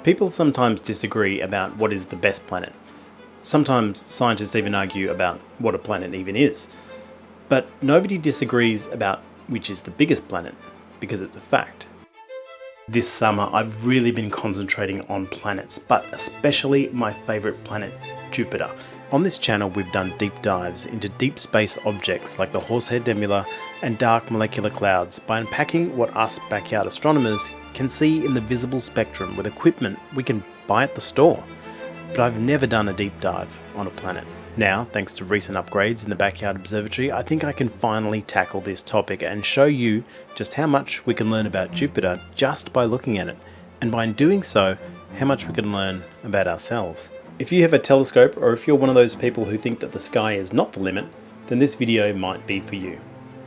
People sometimes disagree about what is the best planet. Sometimes scientists even argue about what a planet even is. But nobody disagrees about which is the biggest planet, because it's a fact. This summer I've really been concentrating on planets, but especially my favourite planet, Jupiter. On this channel we've done deep dives into deep space objects like the Horsehead Nebula and dark molecular clouds by unpacking what us backyard astronomers can see in the visible spectrum with equipment we can buy at the store. But I've never done a deep dive on a planet. Now, thanks to recent upgrades in the backyard observatory, I think I can finally tackle this topic and show you just how much we can learn about Jupiter just by looking at it, and by doing so, how much we can learn about ourselves. If you have a telescope, or if you're one of those people who think that the sky is not the limit, then this video might be for you.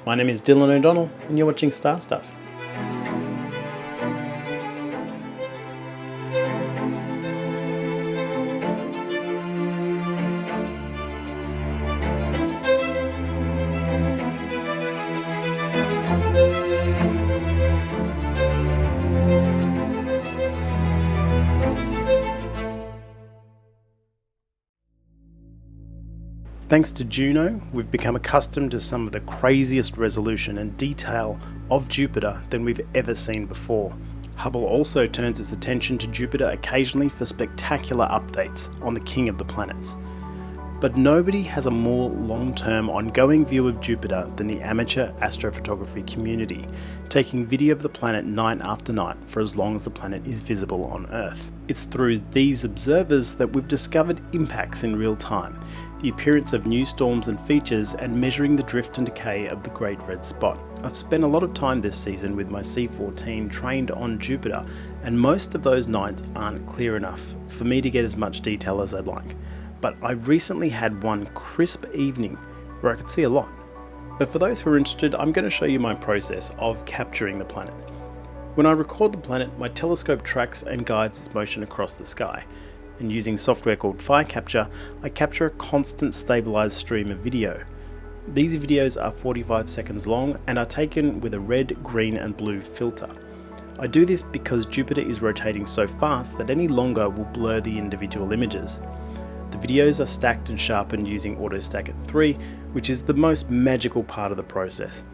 My name is Dylan O'Donnell, and you're watching Star Stuff. Thanks to Juno, we've become accustomed to some of the craziest resolution and detail of Jupiter than we've ever seen before. Hubble also turns its attention to Jupiter occasionally for spectacular updates on the king of the planets. But nobody has a more long-term ongoing view of Jupiter than the amateur astrophotography community, taking video of the planet night after night for as long as the planet is visible on Earth. It's through these observers that we've discovered impacts in real time, the appearance of new storms and features, and measuring the drift and decay of the Great Red Spot. I've spent a lot of time this season with my C14 trained on Jupiter, and most of those nights aren't clear enough for me to get as much detail as I'd like. But I recently had one crisp evening where I could see a lot. But for those who are interested, I'm going to show you my process of capturing the planet. When I record the planet, my telescope tracks and guides its motion across the sky. And using software called FireCapture, I capture a constant stabilized stream of video. These videos are 45 seconds long and are taken with a red, green and blue filter. I do this because Jupiter is rotating so fast that any longer will blur the individual images. The videos are stacked and sharpened using AutoStack at 3, which is the most magical part of the process.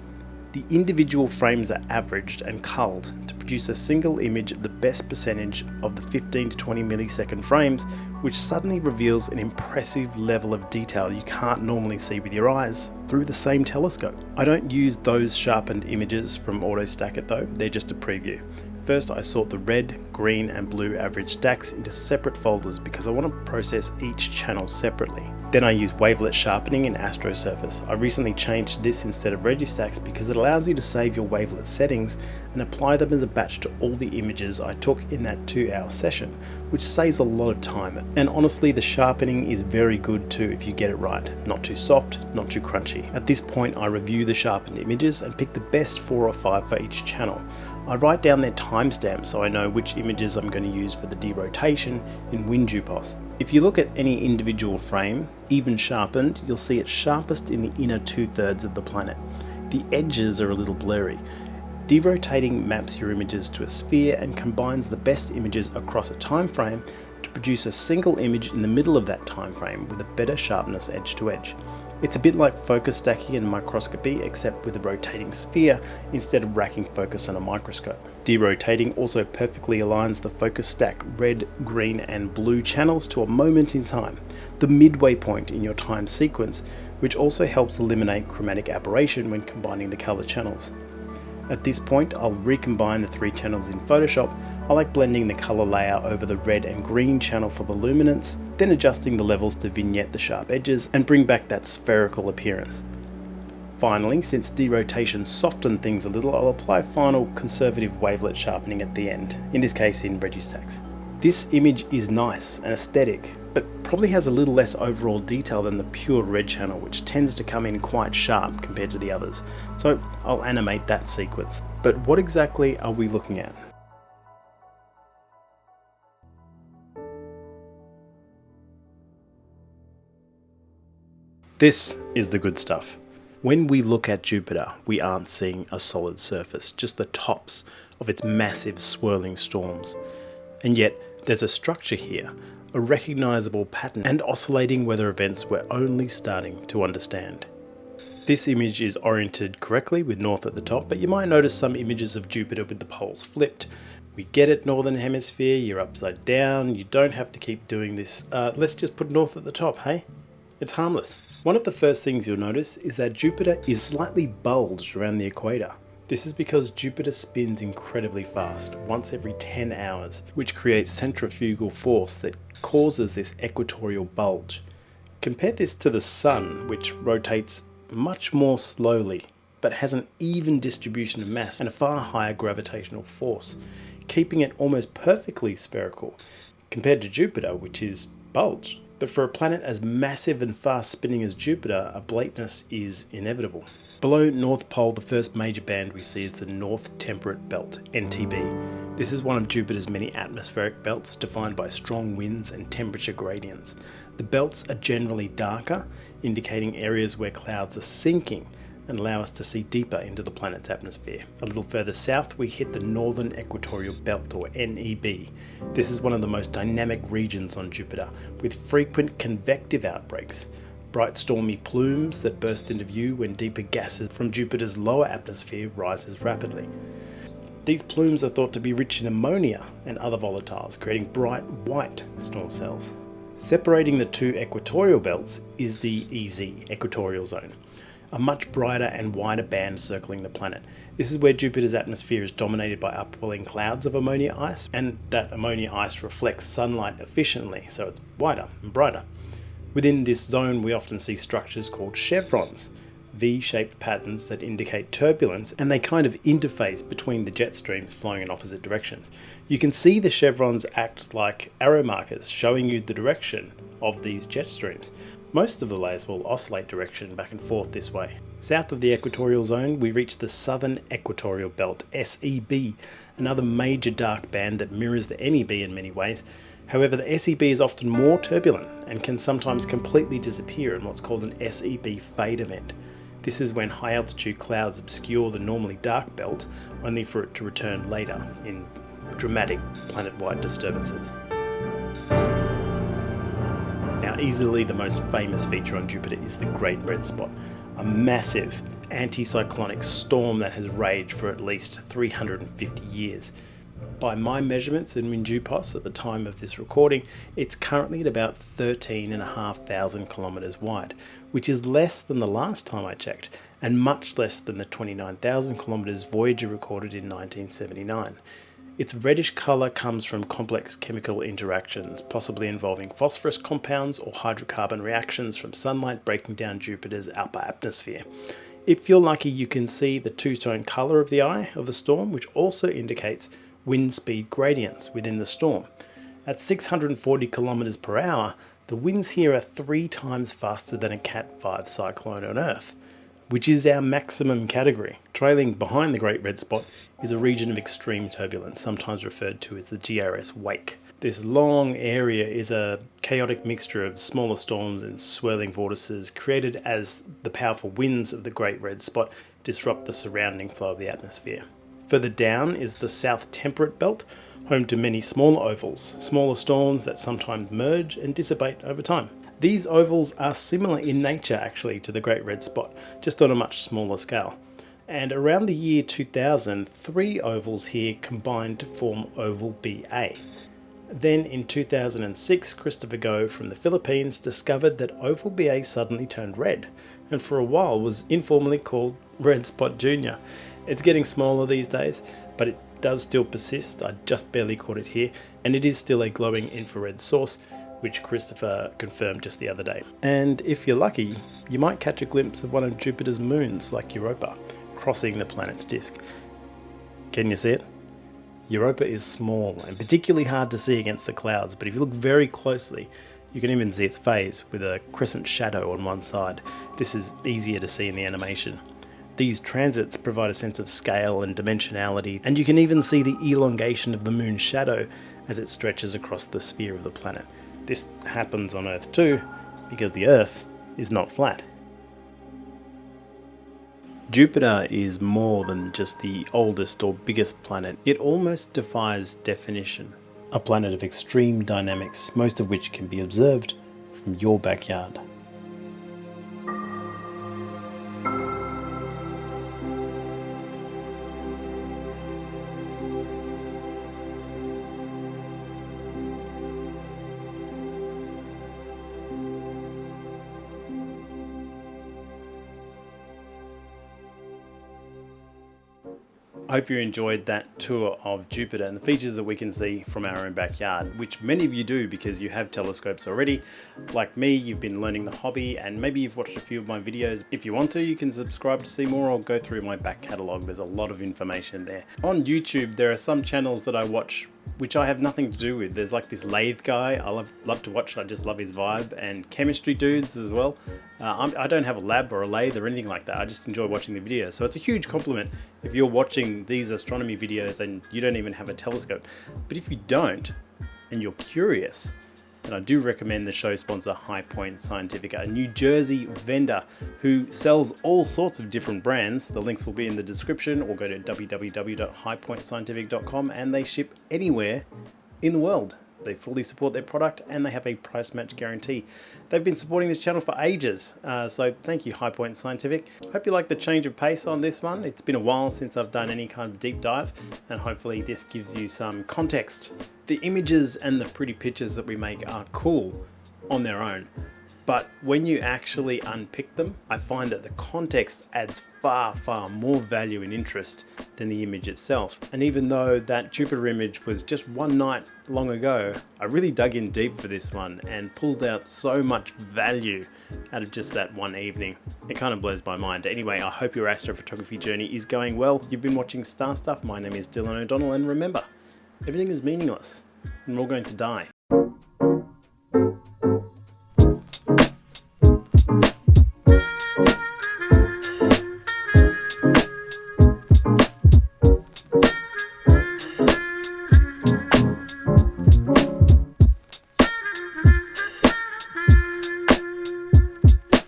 The individual frames are averaged and culled to produce a single image at the best percentage of the 15 to 20 millisecond frames, which suddenly reveals an impressive level of detail you can't normally see with your eyes through the same telescope. I don't use those sharpened images from AutoStack though, they're just a preview. First, I sort the red, green and blue average stacks into separate folders because I want to process each channel separately. Then I use wavelet sharpening in AstroSurface. I recently changed this instead of Registacks because it allows you to save your wavelet settings and apply them as a batch to all the images I took in that 2-hour session, which saves a lot of time. And honestly, the sharpening is very good too if you get it right. Not too soft, not too crunchy. At this point, I review the sharpened images and pick the best 4 or 5 for each channel. I write down their timestamps so I know which images I'm going to use for the derotation in WinJupos. If you look at any individual frame, even sharpened, you'll see it's sharpest in the inner 2/3 of the planet. The edges are a little blurry. Derotating maps your images to a sphere and combines the best images across a time frame to produce a single image in the middle of that time frame with a better sharpness edge to edge. It's a bit like focus stacking in microscopy, except with a rotating sphere instead of racking focus on a microscope. Derotating also perfectly aligns the focus stack red, green and blue channels to a moment in time, the midway point in your time sequence, which also helps eliminate chromatic aberration when combining the color channels. At this point, I'll recombine the 3 channels in Photoshop. I like blending the color layer over the red and green channel for the luminance, then adjusting the levels to vignette the sharp edges and bring back that spherical appearance. Finally, since derotation softened things a little, I'll apply final conservative wavelet sharpening at the end, in this case in Registacks. This image is nice and aesthetic, but probably has a little less overall detail than the pure red channel, which tends to come in quite sharp compared to the others. So I'll animate that sequence. But what exactly are we looking at? This is the good stuff. When we look at Jupiter, we aren't seeing a solid surface, just the tops of its massive swirling storms. And yet, there's a structure here, a recognizable pattern, and oscillating weather events we're only starting to understand. This image is oriented correctly with north at the top, but you might notice some images of Jupiter with the poles flipped. We get it, Northern Hemisphere, you're upside down, you don't have to keep doing this. Let's just put north at the top, hey? It's harmless. One of the first things you'll notice is that Jupiter is slightly bulged around the equator. This is because Jupiter spins incredibly fast, once every 10 hours, which creates centrifugal force that causes this equatorial bulge. Compare this to the Sun, which rotates much more slowly, but has an even distribution of mass and a far higher gravitational force, keeping it almost perfectly spherical, compared to Jupiter, which is bulged. But for a planet as massive and fast spinning as Jupiter, ablateness is inevitable. Below North Pole, the first major band we see is the North Temperate Belt, NTB. This is one of Jupiter's many atmospheric belts defined by strong winds and temperature gradients. The belts are generally darker, indicating areas where clouds are sinking and allow us to see deeper into the planet's atmosphere. A little further south, we hit the Northern Equatorial Belt, or NEB. This is one of the most dynamic regions on Jupiter, with frequent convective outbreaks, bright stormy plumes that burst into view when deeper gases from Jupiter's lower atmosphere rises rapidly. These plumes are thought to be rich in ammonia and other volatiles, creating bright white storm cells. Separating the two equatorial belts is the EZ, equatorial zone, a much brighter and wider band circling the planet. This is where Jupiter's atmosphere is dominated by upwelling clouds of ammonia ice, and that ammonia ice reflects sunlight efficiently, so it's wider and brighter. Within this zone, we often see structures called chevrons, V-shaped patterns that indicate turbulence, and they kind of interface between the jet streams flowing in opposite directions. You can see the chevrons act like arrow markers, showing you the direction of these jet streams. Most of the layers will oscillate direction back and forth this way. South of the equatorial zone, we reach the Southern Equatorial Belt, SEB, another major dark band that mirrors the NEB in many ways. However, the SEB is often more turbulent and can sometimes completely disappear in what's called an SEB fade event. This is when high altitude clouds obscure the normally dark belt, only for it to return later in dramatic planet-wide disturbances. Now, easily the most famous feature on Jupiter is the Great Red Spot, a massive anticyclonic storm that has raged for at least 350 years. By my measurements in WinJupos at the time of this recording, it's currently at about 13,500 kilometers wide, which is less than the last time I checked, and much less than the 29,000 kilometers Voyager recorded in 1979. Its reddish colour comes from complex chemical interactions, possibly involving phosphorus compounds or hydrocarbon reactions from sunlight breaking down Jupiter's upper atmosphere. If you're lucky, you can see the two-tone colour of the eye of the storm, which also indicates wind speed gradients within the storm. At 640 kilometers per hour, the winds here are 3 times faster than a Cat 5 cyclone on Earth, which is our maximum category. Trailing behind the Great Red Spot is a region of extreme turbulence, sometimes referred to as the GRS wake. This long area is a chaotic mixture of smaller storms and swirling vortices created as the powerful winds of the Great Red Spot disrupt the surrounding flow of the atmosphere. Further down is the South Temperate Belt, home to many smaller ovals, smaller storms that sometimes merge and dissipate over time. These ovals are similar in nature actually to the Great Red Spot, just on a much smaller scale. And around the year 2000, 3 ovals here combined to form Oval BA. Then in 2006, Christopher Go from the Philippines discovered that Oval BA suddenly turned red, and for a while was informally called Red Spot Jr. It's getting smaller these days, but it does still persist. I just barely caught it here, and it is still a glowing infrared source, which Christopher confirmed just the other day. And if you're lucky, you might catch a glimpse of one of Jupiter's moons, like Europa, crossing the planet's disk. Can you see it? Europa is small and particularly hard to see against the clouds, but if you look very closely, you can even see its phase with a crescent shadow on one side. This is easier to see in the animation. These transits provide a sense of scale and dimensionality, and you can even see the elongation of the moon's shadow as it stretches across the sphere of the planet. This happens on Earth too, because the Earth is not flat. Jupiter is more than just the oldest or biggest planet. It almost defies definition. a planet of extreme dynamics, most of which can be observed from your backyard. I hope you enjoyed that tour of Jupiter and the features that we can see from our own backyard, which many of you do because you have telescopes already. Like me, you've been learning the hobby and maybe you've watched a few of my videos. If you want to, you can subscribe to see more or go through my back catalogue. There's a lot of information there. On YouTube, there are some channels that I watch which I have nothing to do with. There's like this lathe guy I love to watch. I just love his vibe, and chemistry dudes as well. I don't have a lab or a lathe or anything like that. I just enjoy watching the videos. So it's a huge compliment if you're watching these astronomy videos and you don't even have a telescope. But if you don't, and you're curious, then I do recommend the show sponsor High Point Scientific, a New Jersey vendor who sells all sorts of different brands. The links will be in the description, or go to www.highpointscientific.com, and they ship anywhere in the world. They fully support their product and they have a price match guarantee. They've been supporting this channel for ages, so thank you, High Point Scientific. Hope you like the change of pace on this one. It's been a while since I've done any kind of deep dive, and hopefully this gives you some context. The images and the pretty pictures that we make are cool on their own, but when you actually unpick them, I find that the context adds far, far more value and interest than the image itself. And even though that Jupiter image was just one night long ago, I really dug in deep for this one and pulled out so much value out of just that one evening. It kind of blows my mind. Anyway, I hope your astrophotography journey is going well. You've been watching Star Stuff. My name is Dylan O'Donnell, and remember, everything is meaningless and we're all going to die.